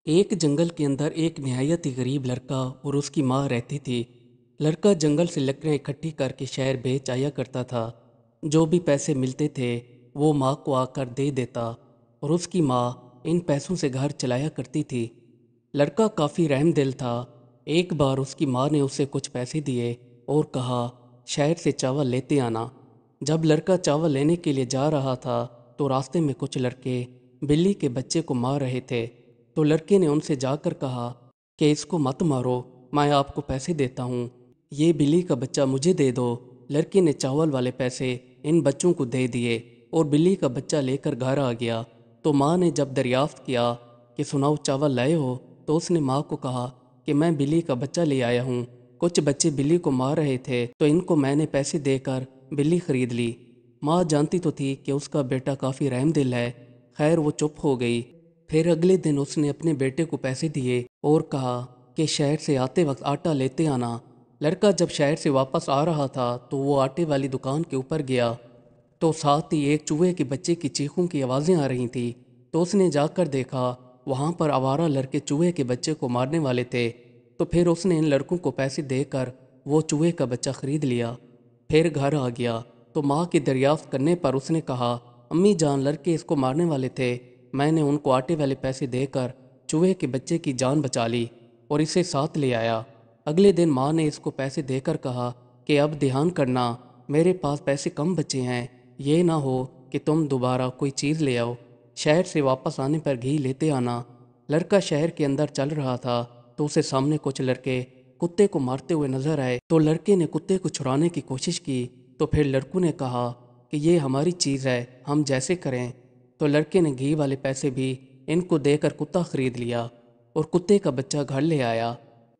एक जंगल के अंदर एक नहायत ही गरीब लड़का और उसकी माँ रहती थी। लड़का जंगल से लकड़ियाँ इकट्ठी करके शहर बेच आया करता था। जो भी पैसे मिलते थे वो माँ को आकर दे देता और उसकी माँ इन पैसों से घर चलाया करती थी। लड़का काफ़ी रहमदिल था। एक बार उसकी माँ ने उसे कुछ पैसे दिए और कहा, शहर से चावल लेते आना। जब लड़का चावल लेने के लिए जा रहा था तो रास्ते में कुछ लड़के बिल्ली के बच्चे को मार रहे थे। तो लड़के ने उनसे जाकर कहा कि इसको मत मारो, मैं आपको पैसे देता हूँ, ये बिल्ली का बच्चा मुझे दे दो। लड़के ने चावल वाले पैसे इन बच्चों को दे दिए और बिल्ली का बच्चा लेकर घर आ गया। तो माँ ने जब दरियाफ्त किया कि सुनाओ चावल लाए हो, तो उसने माँ को कहा कि मैं बिल्ली का बच्चा ले आया हूँ। कुछ बच्चे बिल्ली को मार रहे थे तो इनको मैंने पैसे देकर बिल्ली खरीद ली। माँ जानती तो थी कि उसका बेटा काफ़ी रहमदिल है। खैर वो चुप हो गई। फिर अगले दिन उसने अपने बेटे को पैसे दिए और कहा कि शहर से आते वक्त आटा लेते आना। लड़का जब शहर से वापस आ रहा था तो वो आटे वाली दुकान के ऊपर गया तो साथ ही एक चूहे के बच्चे की चीखों की आवाज़ें आ रही थीं। तो उसने जाकर देखा वहाँ पर आवारा लड़के चूहे के बच्चे को मारने वाले थे। तो फिर उसने इन लड़कों को पैसे देकर वो चूहे का बच्चा खरीद लिया। फिर घर आ गया तो माँ की दरियाफ्त करने पर उसने कहा, अम्मी जान लड़के इसको मारने वाले थे, मैंने उनको आटे वाले पैसे देकर चूहे के बच्चे की जान बचा ली और इसे साथ ले आया। अगले दिन माँ ने इसको पैसे देकर कहा कि अब ध्यान करना, मेरे पास पैसे कम बचे हैं, ये ना हो कि तुम दोबारा कोई चीज़ ले आओ। शहर से वापस आने पर घी लेते आना। लड़का शहर के अंदर चल रहा था तो उसे सामने कुछ लड़के कुत्ते को मारते हुए नजर आए। तो लड़के ने कुत्ते को छुड़ाने की कोशिश की तो फिर लड़कों ने कहा कि ये हमारी चीज़ है, हम जैसे करें। तो लड़के ने घी वाले पैसे भी इनको देकर कुत्ता खरीद लिया और कुत्ते का बच्चा घर ले आया।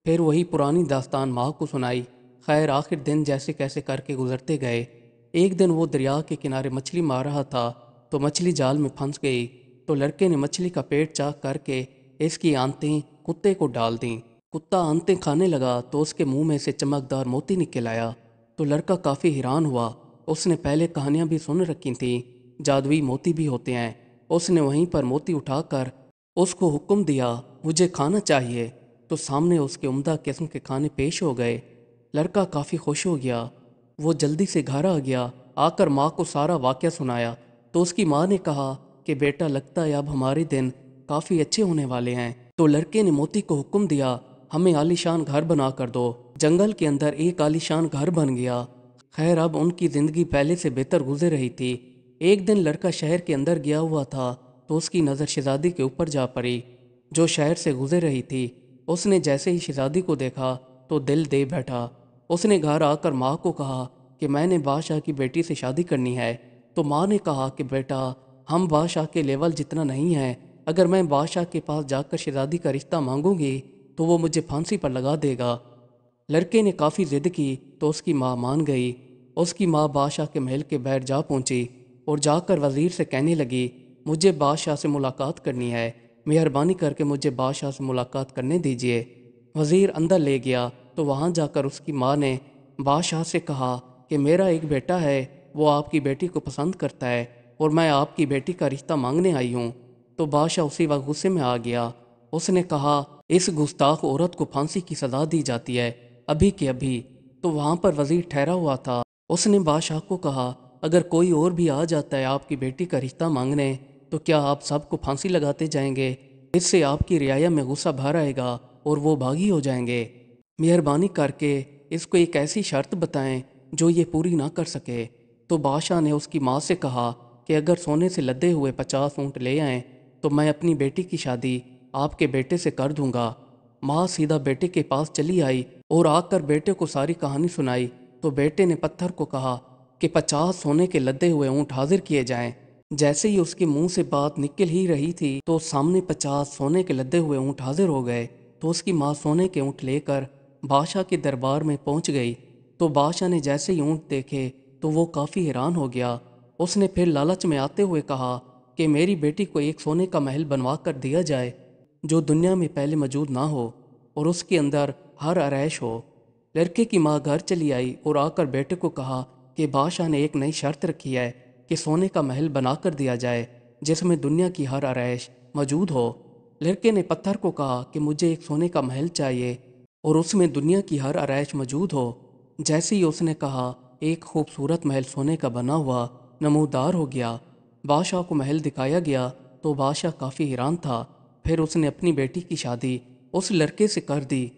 फिर वही पुरानी दास्तान माँ को सुनाई। खैर आखिर दिन जैसे कैसे करके गुजरते गए। एक दिन वो दरिया के किनारे मछली मार रहा था तो मछली जाल में फंस गई। तो लड़के ने मछली का पेट चाक करके इसकी आंतें कुत्ते को डाल दीं। कुत्ता आंतें खाने लगा तो उसके मुंह में से चमकदार मोती निकल आया। तो लड़का काफ़ी हैरान हुआ। उसने पहले कहानियां भी सुन रखी थीं, जादुई मोती भी होते हैं। उसने वहीं पर मोती उठाकर उसको हुक्म दिया, मुझे खाना चाहिए। तो सामने उसके उम्दा किस्म के खाने पेश हो गए। लड़का काफ़ी खुश हो गया। वो जल्दी से घर आ गया। आकर माँ को सारा वाक़या सुनाया तो उसकी माँ ने कहा कि बेटा लगता है अब हमारे दिन काफ़ी अच्छे होने वाले हैं। तो लड़के ने मोती को हुक्म दिया, हमें आलीशान घर बना कर दो। जंगल के अंदर एक आलीशान घर बन गया। खैर अब उनकी ज़िंदगी पहले से बेहतर गुजर रही थी। एक दिन लड़का शहर के अंदर गया हुआ था तो उसकी नज़र शहजादी के ऊपर जा पड़ी जो शहर से गुजर रही थी। उसने जैसे ही शहजादी को देखा तो दिल दे बैठा। उसने घर आकर माँ को कहा कि मैंने बादशाह की बेटी से शादी करनी है। तो माँ ने कहा कि बेटा हम बादशाह के लेवल जितना नहीं है, अगर मैं बादशाह के पास जाकर शहजादी का रिश्ता मांगूंगी तो वो मुझे फांसी पर लगा देगा। लड़के ने काफ़ी ज़िद की तो उसकी माँ मान गई। उसकी माँ बादशाह के महल के बाहर जा पहुंची और जाकर वज़ीर से कहने लगी, मुझे बादशाह से मुलाकात करनी है, मेहरबानी करके मुझे बादशाह से मुलाकात करने दीजिए। वज़ीर अंदर ले गया तो वहाँ जाकर उसकी माँ ने बादशाह से कहा कि मेरा एक बेटा है, वो आपकी बेटी को पसंद करता है और मैं आपकी बेटी का रिश्ता मांगने आई हूँ। तो बादशाह उसी वक्त गुस्से में आ गया। उसने कहा, इस गुस्ताख औरत को फांसी की सज़ा दी जाती है अभी के अभी। तो वहाँ पर वज़ीर ठहरा हुआ था। उसने बादशाह को कहा, अगर कोई और भी आ जाता है आपकी बेटी का रिश्ता मांगने तो क्या आप सबको फांसी लगाते जाएंगे? इससे आपकी रियाया में गुस्सा भर आएगा और वो भागी हो जाएंगे। मेहरबानी करके इसको एक ऐसी शर्त बताएं जो ये पूरी ना कर सके। तो बादशाह ने उसकी माँ से कहा कि अगर सोने से लदे हुए 50 ऊँट ले आएं तो मैं अपनी बेटी की शादी आपके बेटे से कर दूंगा। माँ सीधा बेटे के पास चली आई और आकर बेटे को सारी कहानी सुनाई। तो बेटे ने पत्थर को कहा कि 50 सोने के लदे हुए ऊँट हाजिर किए जाएं। जैसे ही उसके मुंह से बात निकल ही रही थी तो सामने 50 सोने के लदे हुए ऊँट हाजिर हो गए। तो उसकी माँ सोने के ऊँट लेकर बादशाह के दरबार में पहुंच गई। तो बादशाह ने जैसे ही ऊँट देखे तो वो काफ़ी हैरान हो गया। उसने फिर लालच में आते हुए कहा कि मेरी बेटी को एक सोने का महल बनवा कर दिया जाए जो दुनिया में पहले मौजूद ना हो और उसके अंदर हर आरैश हो। लड़के की माँ घर चली आई और आकर बेटे को कहा कि बादशाह ने एक नई शर्त रखी है कि सोने का महल बनाकर दिया जाए जिसमें दुनिया की हर आरैश मौजूद हो। लड़के ने पत्थर को कहा कि मुझे एक सोने का महल चाहिए और उसमें दुनिया की हर आरائش मौजूद हो। जैसे ही उसने कहा, एक खूबसूरत महल सोने का बना हुआ नमूदार हो गया। बादशाह को महल दिखाया गया तो बादशाह काफ़ी हैरान था। फिर उसने अपनी बेटी की शादी उस लड़के से कर दी।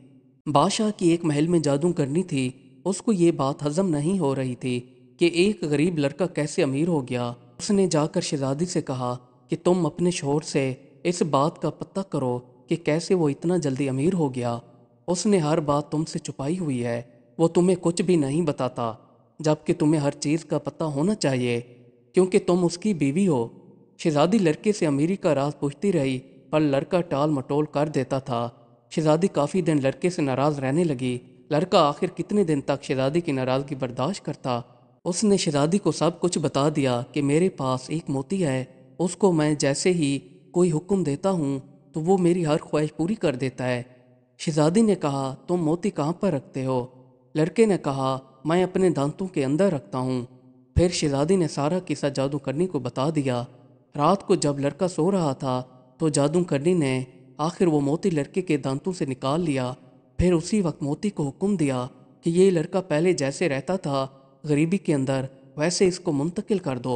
बादशाह की एक महल में जादू करनी थी। उसको ये बात हजम नहीं हो रही थी कि एक गरीब लड़का कैसे अमीर हो गया। उसने जाकर शहजादी से कहा कि तुम अपने शोहर से इस बात का पता करो कि कैसे वो इतना जल्दी अमीर हो गया। उसने हर बात तुमसे छुपाई हुई है, वो तुम्हें कुछ भी नहीं बताता, जबकि तुम्हें हर चीज़ का पता होना चाहिए क्योंकि तुम उसकी बीवी हो। शहजादी लड़के से अमीरी का राज पूछती रही पर लड़का टाल मटोल कर देता था। शहजादी काफ़ी दिन लड़के से नाराज़ रहने लगी। लड़का आखिर कितने दिन तक शहजादी की नाराज़गी बर्दाश्त करता। उसने शहजादी को सब कुछ बता दिया कि मेरे पास एक मोती है, उसको मैं जैसे ही कोई हुक्म देता हूँ तो वो मेरी हर ख्वाहिश पूरी कर देता है। शहजादी ने कहा, तुम मोती कहाँ पर रखते हो? लड़के ने कहा, मैं अपने दांतों के अंदर रखता हूँ। फिर शहजादी ने सारा किस्सा जादूगरनी को बता दिया। रात को जब लड़का सो रहा था तो जादूगरनी ने आखिर वो मोती लड़के के दांतों से निकाल लिया। फिर उसी वक्त मोती को हुक्म दिया कि ये लड़का पहले जैसे रहता था गरीबी के अंदर, वैसे इसको मुंतकिल कर दो।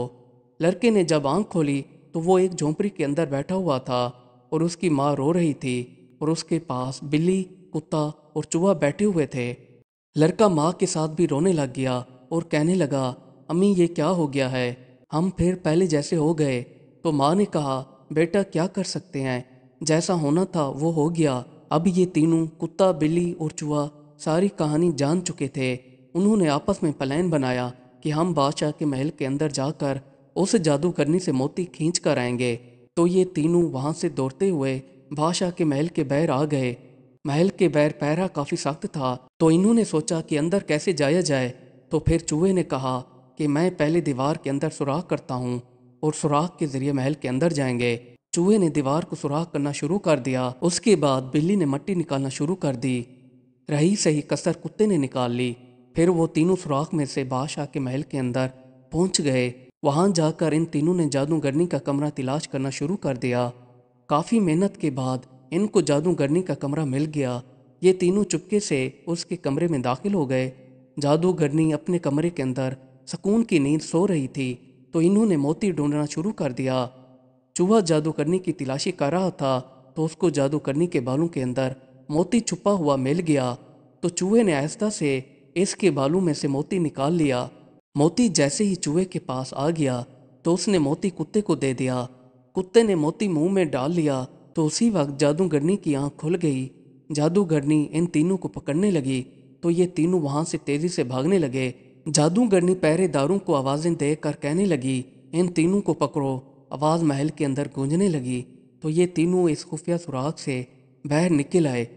लड़के ने जब आंख खोली तो वो एक झोंपड़ी के अंदर बैठा हुआ था और उसकी माँ रो रही थी और उसके पास बिल्ली, कुत्ता और चूहा बैठे हुए थे। लड़का माँ के साथ भी रोने लग गया और कहने लगा, अम्मी ये क्या हो गया है, हम फिर पहले जैसे हो गए। तो माँ ने कहा, बेटा क्या कर सकते हैं, जैसा होना था वो हो गया। अब ये तीनों, कुत्ता, बिल्ली और चूहा, सारी कहानी जान चुके थे। उन्होंने आपस में प्लान बनाया कि हम बादशाह के महल के अंदर जाकर उस जादूगरनी से मोती खींच कर आएंगे। तो ये तीनों वहाँ से दौड़ते हुए बादशाह के महल के बाहर आ गए। महल के बाहर पहरा काफ़ी सख्त था तो इन्होंने सोचा कि अंदर कैसे जाया जाए। तो फिर चूहे ने कहा कि मैं पहले दीवार के अंदर सुराख करता हूँ और सुराख के जरिए महल के अंदर जाएंगे। चूहे ने दीवार को सुराख करना शुरू कर दिया। उसके बाद बिल्ली ने मट्टी निकालना शुरू कर दी। रही सही कसर कुत्ते ने निकाल ली। फिर वो तीनों सुराख में से बादशाह के महल के अंदर पहुंच गए। वहां जाकर इन तीनों ने जादूगरनी का कमरा तलाश करना शुरू कर दिया। काफ़ी मेहनत के बाद इनको जादूगरनी का कमरा मिल गया। ये तीनों चुपके से उसके कमरे में दाखिल हो गए। जादूगरनी अपने कमरे के अंदर सुकून की नींद सो रही थी तो इन्होंने मोती ढूंढना शुरू कर दिया। चूहा जादूगरनी की तलाशी कर रहा था तो उसको जादूगरनी के बालों के अंदर मोती छुपा हुआ मिल गया। तो चूहे ने आहिस्ता से इसके बालों में से मोती निकाल लिया। मोती जैसे ही चूहे के पास आ गया तो उसने मोती कुत्ते को दे दिया। कुत्ते ने मोती मुंह में डाल लिया तो उसी वक्त जादूगरनी की आंख खुल गई। जादूगरनी इन तीनों को पकड़ने लगी तो ये तीनों वहां से तेजी से भागने लगे। जादूगरनी पहरेदारों को आवाज़ें देकर कहने लगी, इन तीनों को पकड़ो। आवाज़ महल के अंदर गूंजने लगी तो ये तीनों इस खुफिया सुराग से बाहर निकल आए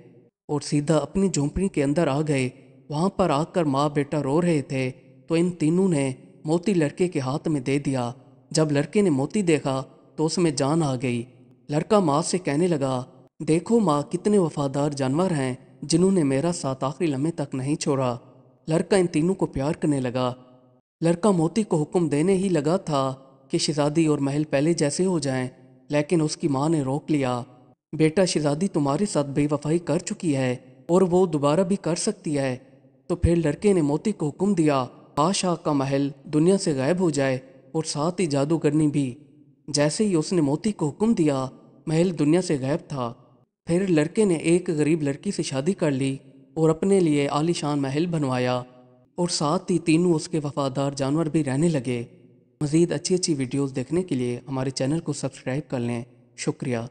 और सीधा अपनी झोंपड़ी के अंदर आ गए। वहां पर आकर माँ बेटा रो रहे थे तो इन तीनों ने मोती लड़के के हाथ में दे दिया। जब लड़के ने मोती देखा तो उसमें जान आ गई। लड़का माँ से कहने लगा, देखो माँ, कितने वफादार जानवर हैं जिन्होंने मेरा साथ आखिरी लम्हे तक नहीं छोड़ा। लड़का इन तीनों को प्यार करने लगा। लड़का मोती को हुक्म देने ही लगा था कि शहजादी और महल पहले जैसे हो जाएं, लेकिन उसकी माँ ने रोक लिया। बेटा, शहजादी तुम्हारे साथ बेवफाई कर चुकी है और वो दोबारा भी कर सकती है। तो फिर लड़के ने मोती को हुक्म दिया, बादशाह का महल दुनिया से गायब हो जाए और साथ ही जादूगरनी भी। जैसे ही उसने मोती को हुक्म दिया, महल दुनिया से गायब था। फिर लड़के ने एक गरीब लड़की से शादी कर ली और अपने लिए आलीशान महल बनवाया और साथ ही तीनों उसके वफादार जानवर भी रहने लगे। मज़ीद अच्छी अच्छी वीडियोस देखने के लिए हमारे चैनल को सब्सक्राइब कर लें। शुक्रिया।